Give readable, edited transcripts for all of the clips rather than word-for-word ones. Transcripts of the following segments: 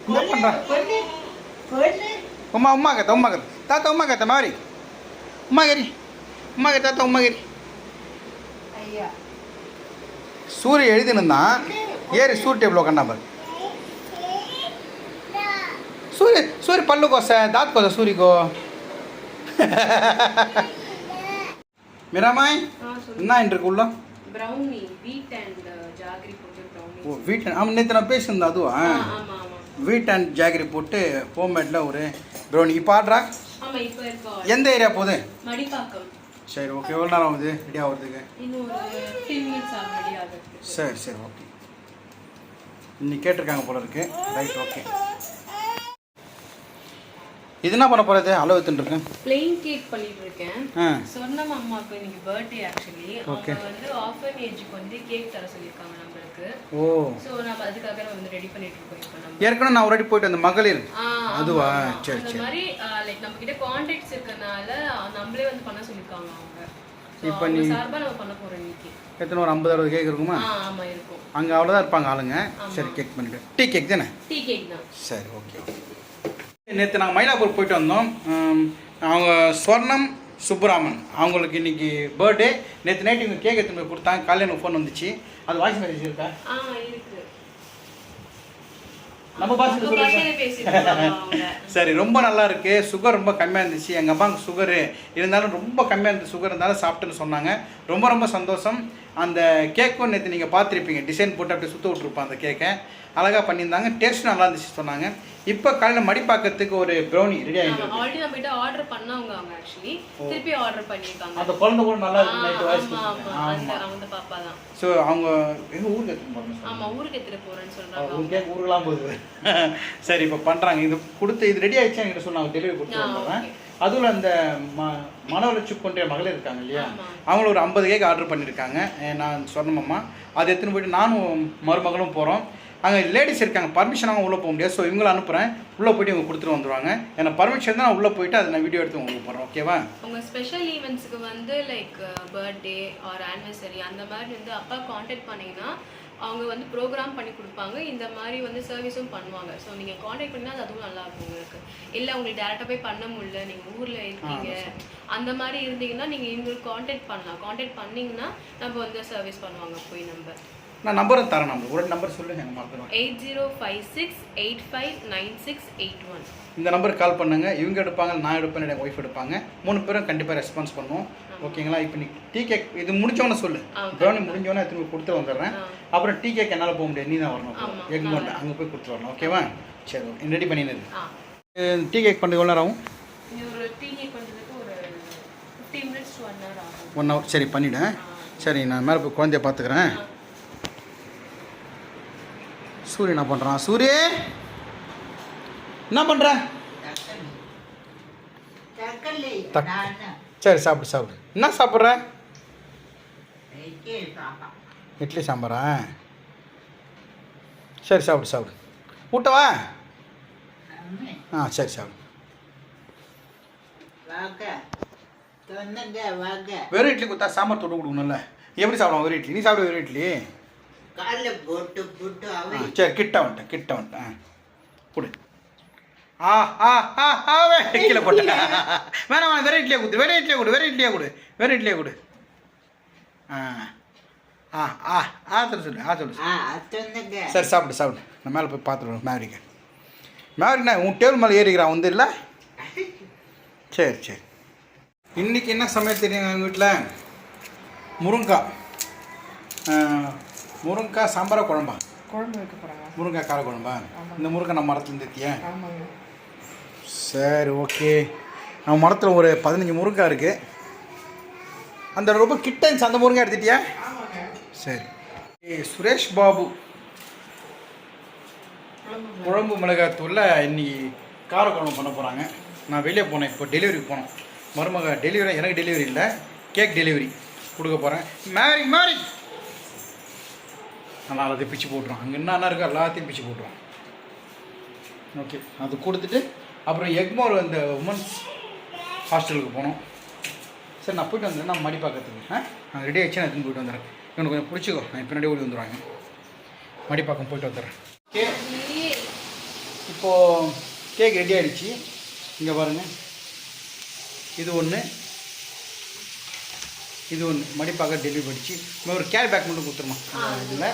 என்ன பண்ணுறான் உமா கத்த தாத்தா உமா கத்த மாதிரி உமா கே தாத்தா உமா கேரி சூரிய எழுதினுந்தான் ஏறி சூரிய டேபிள் உட்காண்டா பாரு सूर्य पल्लू को दांत को सूर्य को मेरा माई என்ன இருக்குள்ள ब्राउनी வீட் அண்ட் ஜாகரி போட்டு ब्राउनी ஓ வீட் ஆமா நேத்து நான் பேசினது அதுவா ஆமா வீட் அண்ட் ஜாகரி போட்டு ஹோம்மேட்ல ஒரு ப்ரௌனி இப்போ ஆடுறா ஆமா இப்போ இருக்கா எந்த ஏரியா போகுது மடிப்பாக்கம் சரி ஓகே எவ்வளோ நேரம் ஆகுது ரெடி ஆகிறதுக்கு இன்னும் ஒரு 10 மினிட்ஸ் ஆகும் ரெடி ஆகிறதுக்கு சரி ஓகே இன்னைக்கு கேட்டிருக்காங்க போல இருக்கு ரைட் ஓகே இது என்ன பண்ண போறது அளவு எடுத்துட்டு ப்ளைன் கேக் பண்ணிட்டு இருக்கேன் சொர்ணம் அம்மாக்கு இன்னைக்கு பர்த்டே एक्चुअली அவங்க வந்து ஆர்ஃபனேஜ்க்கு வந்து கேக் தர சொல்லிருக்காங்க நமக்கு ஓ சோ நாம அதுக்காக வந்து ரெடி பண்ணிட்டு இருக்கோம் இப்போ நம்ம ஏற்கனவே நான் ஆல்ரெடி போயிட்டு அந்த மகளிர் அதுவா சரி அந்த மாதிரி லைக் நம்ம கிட்ட கான்டாக்ட்ஸ் இருக்கனால நம்மளே வந்து பண்ண சொல்லிருக்காங்க அவங்க இப்போ நீ சார்பா நம்ம பண்ண போறோம் இன்னைக்கு எத்தனை ஒரு 50-60 கேக் இருக்குமா ஆமா இருக்கும் அங்க அவ்வளவுதான் இருப்பாங்க ஆளுங்க சரி கேக் பண்ணிட்டு டீ கேக் தானே டீ கேக் தான் சரி ஓகே நேற்று நாங்கள் மயிலாப்பூர் போயிட்டு வந்தோம் அவங்க ஸ்வர்ணம் சுப்புராமன் அவங்களுக்கு இன்னைக்கு பர்த்டே நேற்று நைட்டு இவங்க கேக் எடுத்துன்னு போய் கொடுத்தாங்க காலையில் எனக்கு ஃபோன் வந்துச்சு அது வாய்ஸ் மெசேஜ் இருக்கா இருக்கு நம்ம பாஷையில் சொல்லுங்க சரி ரொம்ப நல்லா இருக்கு சுகர் ரொம்ப கம்மியாக இருந்துச்சு எங்கள் அம்மாவுக்கு சுகரு இருந்தாலும் ரொம்ப கம்மியாக இருந்துச்சு சுகர் இருந்தாலும் சாப்பிட்டுன்னு சொன்னாங்க ரொம்ப சந்தோஷம் அந்த கேக்கும் நேற்று நீங்கள் பார்த்துருப்பீங்க டிசைன் போட்டு அப்படியே சுற்ற விட்ருப்போம் அந்த கேக்கை அழகாக பண்ணியிருந்தாங்க டேஸ்ட் நல்லா இருந்துச்சு சொன்னாங்க இப்போ காலையில் மடிப்பாக்கத்துக்கு ஒரு ப்ரௌனி ரெடி ஆகிட்டு ஆல்ரெடி நம்ம கிட்ட ஆர்டர் பண்ணவங்க அவங்க एक्चुअली திருப்பி ஆர்டர் பண்ணிருக்காங்க அந்த குழந்தை கூட நல்லா இருக்கு நைட் வாய்ஸ் ஆமா அவங்க பாப்பா தான் சோ அவங்க எங்க ஊருக்கு எடுத்து போறாங்க ஆமா ஊருக்கு எடுத்து போறேன்னு சொல்றாங்க ஊருக்கே ஊருக்குலாம் போகுது சரி இப்போ பண்றாங்க இது கொடுத்து இது ரெடி ஆயிடுச்சு என்கிட்ட சொன்னாங்க டெலிவரி கொடுத்து வந்தாங்க அதுல அந்த மனவளர்ச்சி கொண்ட மகளிர் இருக்காங்க இல்லையா அவங்கள ஒரு 50 கேக் ஆர்டர் பண்ணியிருக்காங்க நான் சொன்னோம்மா அதை எடுத்துன்னு போயிட்டு நானும் மருமகளும் போகிறோம் அங்கே லேடிஸ் இருக்காங்க பர்மிஷன் அவங்க உள்ளே போக முடியாது ஸோ இவங்களை அனுப்புகிறேன் உள்ளே போய்ட்டு இவங்க கொடுத்துட்டு வந்துடுவாங்க ஏன்னா பர்மிஷன் தான் நான் உள்ளே போயிட்டு அதை நான் வீடியோ எடுத்து உங்களுக்கு போடுறேன் ஓகேவா உங்கள் ஸ்பெஷல் ஈவெண்ட்ஸுக்கு வந்து லைக் பர்த்டே ஆர் ஆனிவர்சரி அந்த மாதிரி வந்து அப்பா காண்டாக்ட் பண்ணிங்கன்னா அவங்க வந்து ப்ரோக்ராம் பண்ணி கொடுப்பாங்க இந்த மாதிரி வந்து சர்வீஸும் பண்ணுவாங்க ஸோ நீங்கள் காண்டாக்ட் பண்ணினா அது அதுவும் நல்லா இருக்கும் உங்களுக்கு இல்லை உங்களுக்கு டேரெக்டாக போய் பண்ண முடியல நீங்கள் ஊரில் இருக்கீங்க அந்த மாதிரி இருந்தீங்கன்னா நீங்கள் இவங்களுக்கு காண்டாக்ட் பண்ணலாம் காண்டாக்ட் பண்ணிங்கன்னா நம்ம வந்து சர்வீஸ் பண்ணுவாங்க போய் நம்ம நான் நம்பரும் தரேன் நம்ம ஒரு நம்பர் சொல்லுங்க எனக்கு மறந்துடுவேன் 8056859681 இந்த நம்பருக்கு கால் பண்ணுங்க இவங்க எடுப்பாங்க நான் எடுப்பேன் என் ஒய்ஃப் எடுப்பாங்க 3 பேரும் கண்டிப்பாக ரெஸ்பான்ஸ் பண்ணுவோம் ஓகேங்களா இப்போ நீ டீ கேக் இது முடிஞ்சோன்னு சொல்லு ப்ரௌனி முடிஞ்சோன்னே திரும்ப கொடுத்துட்டு வந்துடுறேன் அப்புறம் டீ கேக் என்னால் போக முடியாது நீ தான் வரணும் எங்கே கொண்டு அங்கே போய் கொடுத்துட்டு வரணும் ஓகேவா சரி ஓகே ரெடி பண்ணிடுது டீ கேக் பண்ணுறது எவ்வளோ நேரம் ஆகும் ஒரு டீ கேக் பண்ணுறதுக்கு ஒரு 15 மினிட்ஸ் to 1 hour ஆகும் 1 hour சரி பண்ணிவிடுறேன் சரி நான் மேலே போய் குழந்தைய பார்த்துக்கிறேன் சூரிய என்ன பண்ணுறான் சூரிய என்ன பண்ணுற சரி சாப்பிடு என்ன சாப்பிட்ற இட்லி சாம்பாரா சரி சாப்பிடு ஊட்டவா சரி சாப்பிடு வெறும் இட்லி கொடுத்தா சாம்பார் தொட்டு கொடுக்கணும்ல எப்படி சாப்பிடுவோம் வெறும் இட்லி நீ சாப்பிடு வெறும் இட்லி சரி கிட்ட வந்துட்டேன் கொடு கீழே போட்டேன் வேணாம் வெறும் இட்லியை கொடு வெறும் இட்லியை கொடு சொல்லு சரி சாப்பிடு நான் மேலே போய் பார்த்துருவேன் மேவரிக்கா உன் டேபிள் மேலே ஏறிக்கிறான் வந்து இல்லை சரி இன்னைக்கு என்ன சமையல் தெரியுங்க எங்கள் வீட்டில் முருங்கைக்காய் சாம்பாரா குழம்பு வைக்க போகிறாங்க முருங்கைக்காய் கார குழம்பா இந்த முருங்கை நம்ம மரத்துலேருந்து இருக்கியா சரி ஓகே நம்ம மரத்தில் ஒரு 15 முருங்கைக்காய் இருக்குது அந்த ரொம்ப கிட்ட இருந்துச்சு அந்த முருங்கை எடுத்துட்டியா சரி சுரேஷ் பாபு குழம்பு மிளகாத்தூளில் இன்னைக்கு கார குழம்பு பண்ண போகிறாங்க நான் வெளியே போனேன் இப்போ டெலிவரிக்கு போனோம் மருமக டெலிவரி எனக்கு டெலிவரி இல்லை கேக் டெலிவரி கொடுக்க போகிறேன் மேரி நல்லா எல்லாத்தையும் பிச்சு போட்டுருவோம் அங்கே என்ன இருக்கோ எல்லாத்தையும் பிச்சு போட்டுருவோம் ஓகே அது கொடுத்துட்டு அப்புறம் எக்மோர் அந்த உமன்ஸ் ஹாஸ்டலுக்கு போனோம் சரி நான் போய்ட்டு வந்துடுறேன் நான் மடிப்பாக்கத்துக்கு நான் ரெடி ஆகிடுச்சு நான் போய்ட்டு வந்துடுறேன் எனக்கு கொஞ்சம் பிடிச்சிக்கோ நான் பின்னாடி ஓடி வந்துடுவாங்க மடிப்பாக்கம் போய்ட்டு வந்துடுறேன் ஓகே இப்போது கேக் ரெடி ஆகிடுச்சு. இங்கே பாருங்கள், இது ஒன்று இது ஒன்று மடிப்பாக டெலிவரி பண்ணிச்சு. ஒரு கேரி பேக் மட்டும் கொடுத்துருமா இதில்.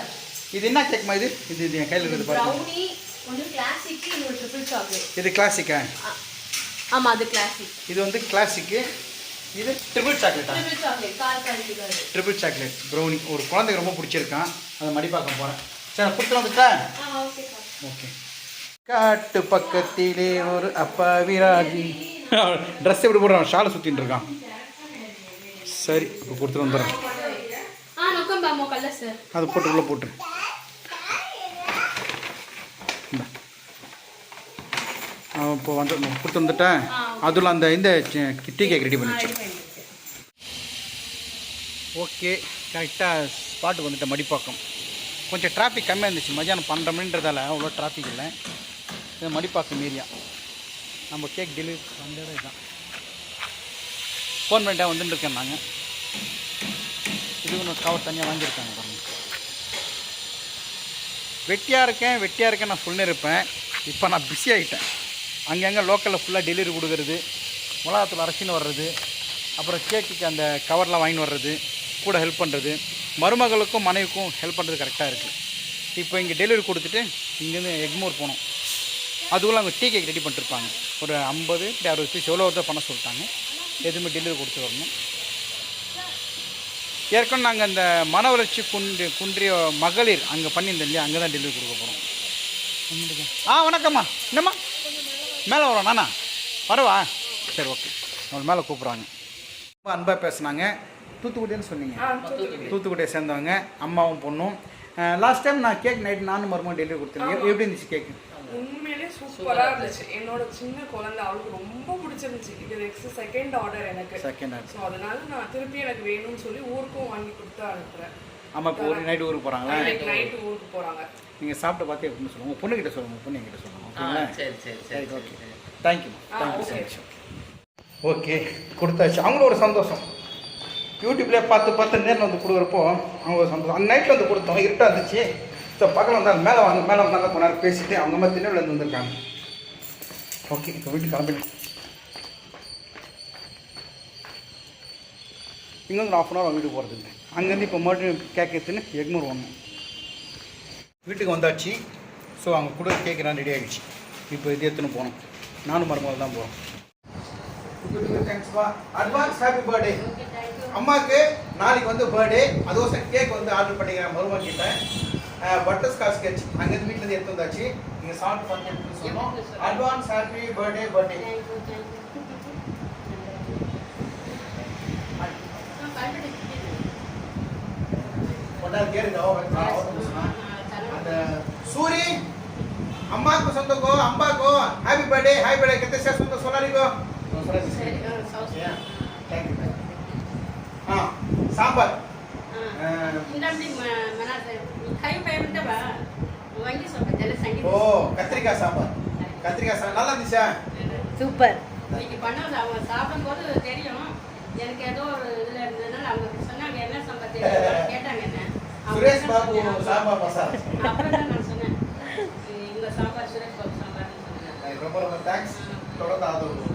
இது என்ன கேக்குமா? இது இது இது என் கையில் இருக்குது பாருங்க. இது கிளாசிக்கா? ஆமாம், அது கிளாசிக். இது வந்து கிளாசிக்கு. இது ட்ரிபிள் சாக்லேட்டா? Triple chocolate brownie. ஒரு குழந்தைக்கு ரொம்ப பிடிச்சிருக்கான், அதை மடிப்பாக்க போகிறேன். சரி, கொடுத்துட்டு வந்துட்டேன். ஓகே. காட்டு பக்கத்திலே ஒரு அப்பா விராஜி. ட்ரெஸ் எப்படி போடுறான்? ஷாலை சுற்றின்னு இருக்கான். சரி, இப்போ கொடுத்துட்டு வந்துடுறேன். அது போட்டுக்குள்ளே போட்டு இப்போ வந்து கொடுத்து வந்துட்டேன். அதில் அந்த இந்த டீ கேக் ரெடி பண்ணிச்சு. ஓகே, கரெக்டாக ஸ்பாட்டுக்கு வந்துட்டேன். மடிப்பாக்கம் கொஞ்சம் டிராஃபிக் கம்மியாக இருந்துச்சு. மதியானம் 12 மணின்றதால அவ்வளோ டிராஃபிக் இல்லை. இது மடிப்பாக்கம் ஏரியா. நம்ம கேக் டெலிவரி அந்த இடம் தான். ஃபோன் பண்ணிட்டா வந்துட்டுருக்கேன். நாங்கள் இது ஒன்று கவர் தனியாக வாங்கியிருக்காங்க பாருங்கள். வெட்டியாக இருக்கேன் நான் சொல்லியிருப்பேன். இப்போ நான் பிஸி ஆகிட்டேன். அங்கங்கே லோக்கலில் ஃபுல்லாக டெலிவரி கொடுக்குறது, மிளகாத்தூள் அரைச்சின்னு வர்றது, அப்புறம் கேக்குக்கு அந்த கவர்லாம் வாங்கின்னு வர்றது, கூட ஹெல்ப் பண்ணுறது, மருமகளுக்கும் மனைவிக்கும் ஹெல்ப் பண்ணுறது கரெக்டாக இருக்குது. இப்போ இங்கே டெலிவரி கொடுத்துட்டு இங்கேருந்து எக்மோர் போனோம். அதுக்குள்ள அவங்க டீ கேக் ரெடி பண்ணிட்டுருப்பாங்க. ஒரு 50 60 பீஸ் எவ்வளோ தான் பண்ண சொல்லிட்டாங்க. எதுவுமே டெலிவரி கொடுத்து வரணும். ஏற்கனவே நாங்கள் அந்த மன வளர்ச்சி குன்றிய மகளிர் அங்கே பண்ணியிருந்தோம் இல்லையா, அங்கே தான் டெலிவரி கொடுக்க போகிறோம். வணக்கம்மா. என்னம்மா மேலே வரோம்? நானா வரவா? சரி, ஓகே. அவங்க மேலே கூப்பிட்றாங்க. ரொம்ப அன்பாக பேசுனாங்க. தூத்துக்குடின்னு சொன்னீங்க? தூத்துக்குடியை சேர்ந்தவங்க, அம்மாவும் பொண்ணும். லாஸ்ட் டைம் நான் கேக் நைட் நானும் மருமகன் டெலிவரி கொடுத்தேன். எப்படி இருந்துச்சு கேக்கு? உண்மையிலே சூப்பராக இருந்துச்சு. என்னோட சின்ன குழந்தை, அவளுக்கு ரொம்ப பிடிச்சிருந்துச்சு. இது நெக்ஸ்ட் செகண்ட் ஆர்டர் எனக்கு. ஸோ அதனால நான் திருப்பி எனக்கு வேணும்னு சொல்லி ஊருக்கும் வாங்கி கொடுத்து அனுப்புகிறேன். ஆமாம், இப்போ ஒரு நைட்டு ஊருக்கு போகிறாங்களா? நைட்டு ஊருக்கு போகிறாங்க. நீங்கள் சாப்பிட்டு பார்த்து எப்படின்னு சொல்லுங்கள். உங்கள் பொண்ணுக்கிட்ட சொல்லுங்கள். பொண்ணு என்கிட்ட சொல்லுங்கள். ஓகேங்களா? சரி, okay. Thank you so much. Okay, கொடுத்தாச்சு. அவங்களும் ஒரு சந்தோஷம். யூடியூப்லேயே பார்த்து நேரில் வந்து கொடுக்குறப்போ அவங்க ஒரு சந்தோஷம். அந்த நைட்டில் வந்து கொடுத்தோம், இருட்டாக இருந்துச்சு. ஸோ பக்கம் வந்தால் மேலே வந்தாங்க. கொஞ்ச நேரம் பேசிட்டு அவங்க மாதிரி திருநெல்வேலிருந்து வந்திருக்காங்க. ஓகே, இப்போ வீட்டுக்கு கிளம்பிடலாம். இங்கே வந்து 1/2 hour வீட்டுக்கு போகிறது இல்லை. அங்கேருந்து இப்போ மறுபடியும் கேக் எடுத்துன்னு எக்மூர் வரணும். வீட்டுக்கு வந்தாச்சு. ஸோ அவங்க கூட கேட்குறான் ரெடி ஆகிடுச்சு. இப்போ இது எடுத்துன்னு போகணும். நானும் மருமகள் தான் போகிறோம். தேங்க்ஸ்பா. Advance happy birthday. அம்மாவுக்கு நாளைக்கு வந்து பர்த்டே. அதுவும் கேக் வந்து ஆர்டர் பண்ணிக்கிறேன் மருமகள் கிட்ட. பட்டர் ஸ்காட்ச் கேக் அங்கேருந்து வீட்டிலேருந்து எடுத்து வந்தாச்சு. நீங்கள் சாப்பிட்டு பார்த்து சொல்லணும். Advance happy birthday. அந்த சூரி अम्मा को संतो को अम्बा को हैप्पी बर्थडे कहते से संतो सोनाली को थैंक यू. हाँ सांबर ओ கத்திரிக்காய் சாம்பார் நல்லா இருந்துச்சா? சூப்பர். இன்னைக்கு பண்ண சாப்பிடும்போது தெரியும் எனக்கு ஏதோ ஒரு இதுல இருந்ததுனால அவங்க சொன்னாங்க என்ன சாம்பார் கேட்டாங்க என்ன சுரேஷ் பாபு சாம்பார் மசாலா அப்புறம் தான் நான் சொன்னேன் இந்த சாம்பார் சுரேஷ் பாபு சாம்பார்னு சொன்னேன். ரொம்ப ரொம்ப தேங்க்ஸ். தொடர்ந்து ஆதரவு